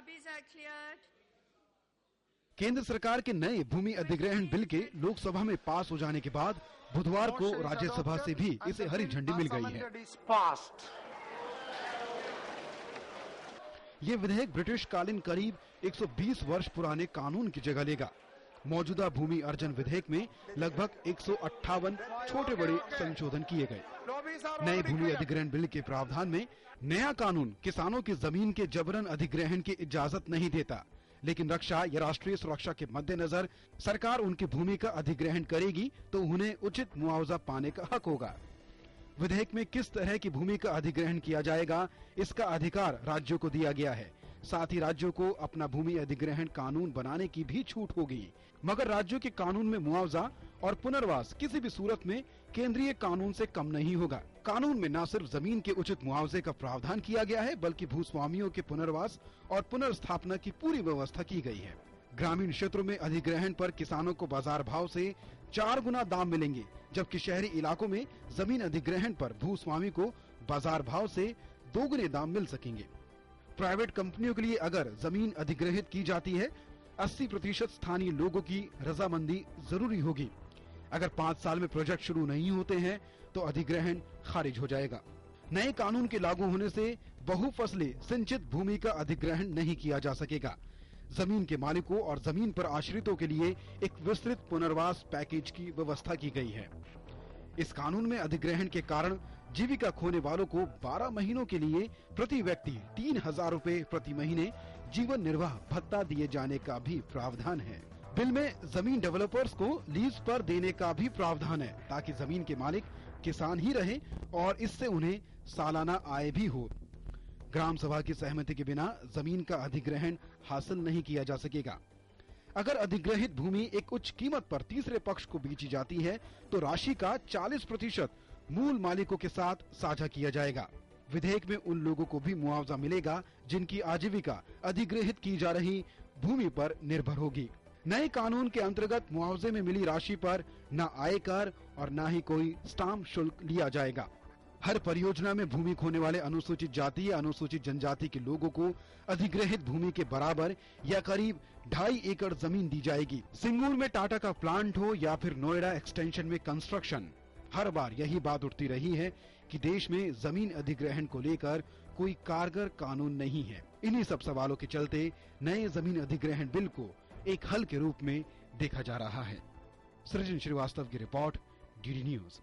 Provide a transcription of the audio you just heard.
Lobbies are cleared. केंद्र सरकार के नए भूमि अधिग्रहण बिल के लोकसभा में पास हो जाने के बाद बुधवार को राज्यसभा से भी इसे हरी झंडी मिल गई है। ये विधेयक ब्रिटिश कालीन करीब 120 वर्ष पुराने कानून की जगह लेगा। मौजूदा भूमि अर्जन विधेयक में लगभग 158 छोटे बड़े संशोधन किए गए। नए भूमि अधिग्रहण बिल के प्रावधान में नया कानून किसानों की जमीन के जबरन अधिग्रहण की इजाजत नहीं देता, लेकिन रक्षा या राष्ट्रीय सुरक्षा के मद्देनजर सरकार उनकी भूमि का अधिग्रहण करेगी तो उन्हें उचित मुआवजा पाने का हक होगा। विधेयक में किस तरह की भूमि का अधिग्रहण किया जाएगा, इसका अधिकार राज्यों को दिया गया है। साथ ही राज्यों को अपना भूमि अधिग्रहण कानून बनाने की भी छूट होगी, मगर राज्यों के कानून में मुआवजा और पुनर्वास किसी भी सूरत में केंद्रीय कानून से कम नहीं होगा। कानून में न सिर्फ जमीन के उचित मुआवजे का प्रावधान किया गया है, बल्कि भूस्वामियों के पुनर्वास और पुनर्स्थापना की पूरी व्यवस्था की गई है। ग्रामीण क्षेत्रों में अधिग्रहण पर किसानों को बाजार भाव से 4 गुना दाम मिलेंगे, जबकि शहरी इलाकों में जमीन अधिग्रहण पर भूस्वामी को बाजार भाव से 2 गुने दाम मिल सकेंगे। प्राइवेट कंपनियों के लिए अगर जमीन अधिग्रहित की जाती है, 80% स्थानीय लोगों की रजामंदी जरूरी होगी। अगर 5 साल में प्रोजेक्ट शुरू नहीं होते हैं तो अधिग्रहण खारिज हो जाएगा। नए कानून के लागू होने से बहुफसली सिंचित भूमि का अधिग्रहण नहीं किया जा सकेगा। जमीन के मालिकों और जमीन पर आश्रितों के लिए एक विस्तृत पुनर्वास पैकेज की व्यवस्था की गई है। इस कानून में अधिग्रहण के कारण जीविका खोने वालों को 12 महीनों के लिए प्रति व्यक्ति 3000 रूपए प्रति महीने जीवन निर्वाह भत्ता दिए जाने का भी प्रावधान है। बिल में जमीन डेवलपर्स को लीज पर देने का भी प्रावधान है, ताकि जमीन के मालिक किसान ही रहे और इससे उन्हें सालाना आय भी हो। ग्राम सभा की सहमति के बिना जमीन का अधिग्रहण हासिल नहीं किया जा सकेगा। अगर अधिग्रहित भूमि एक उच्च कीमत पर तीसरे पक्ष को बेची जाती है तो राशि का 40% मूल मालिकों के साथ साझा किया जाएगा। विधेयक में उन लोगों को भी मुआवजा मिलेगा जिनकी आजीविका अधिग्रहित की जा रही भूमि पर निर्भर होगी। नए कानून के अंतर्गत मुआवजे में मिली राशि पर न आयकर और न ही कोई स्टाम्प शुल्क लिया जाएगा। हर परियोजना में भूमि खोने वाले अनुसूचित जाति या अनुसूचित जनजाति के लोगों को अधिग्रहित भूमि के बराबर या करीब 2.5 एकड़ जमीन दी जाएगी। सिंगूर में टाटा का प्लांट हो या फिर नोएडा एक्सटेंशन में कंस्ट्रक्शन, हर बार यही बात उठती रही है कि देश में जमीन अधिग्रहण को लेकर कोई कारगर कानून नहीं है। इन्हीं सब सवालों के चलते नए जमीन अधिग्रहण बिल को एक हल के रूप में देखा जा रहा है। सृजन श्रीवास्तव की रिपोर्ट, डीडी न्यूज।